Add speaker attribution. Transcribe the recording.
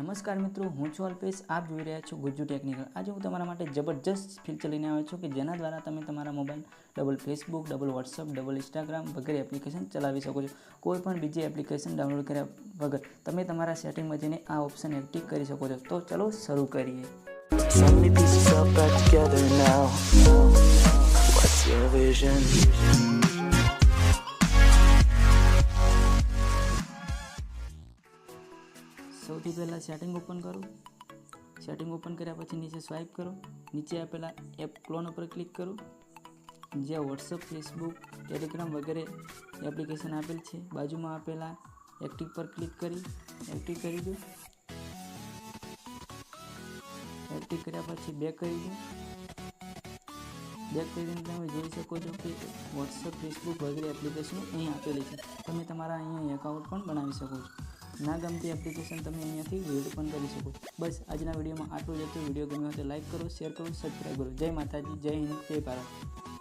Speaker 1: નમસ્કાર મિત્રો, હું છું અલ્પેશ. આપ જોઈ રહ્યા છો ગુજ્જુ ટેકનિકલ. આજે હું તમારા માટે જબરજસ્ત ફીચર લઈને આવ્યો છું કે જેના દ્વારા તમે તમારા mobile double Facebook, double WhatsApp, double Instagram વગેરે એપ્લિકેશન ચલાવી શકો છો. કોઈ પણ બીજી એપ્લિકેશન ડાઉનલોડ કર્યા વગર તમે તમારા સેટિંગમાં જઈને આ ઓપ્શન એક્ટિવ કરી શકો છો. તો ચલો શરૂ કરીએ.
Speaker 2: So many pieces all back together now. What's your vision?
Speaker 1: સૌથી પહેલાં સેટિંગ ઓપન કરો. સેટિંગ ઓપન કર્યા પછી નીચે સ્વાઇપ કરો. નીચે આપેલા એપ ક્લોન ઉપર ક્લિક કરો. જ્યાં વોટ્સઅપ, ફેસબુક, ટેલિગ્રામ વગેરે એપ્લિકેશન આપેલ છે બાજુમાં આપેલા એક્ટિવ પર ક્લિક કરી એક્ટિવ કરી દો. એક્ટિવ કર્યા પછી બેક કરી દો. બેક કરીને તમે જોઈ શકો છો કે વોટ્સઅપ, ફેસબુક વગેરે એપ્લિકેશનો અહીં આપેલી છે. તમે તમારા અહીંયા એકાઉન્ટ પણ બનાવી શકો છો. ના ગમતી એપ્લિકેશન તમે અહીંયાથી ડિલીટ પણ કરી શકો છો. બસ આજના વિડીયોમાં આટલું જ હતું. વિડીયો ગમ્યો હોય તો લાઈક કરો, શેર કરો, સબસ્ક્રાઈબ કરો. જય માતાજી, જય હિન્દ, જય ભારત.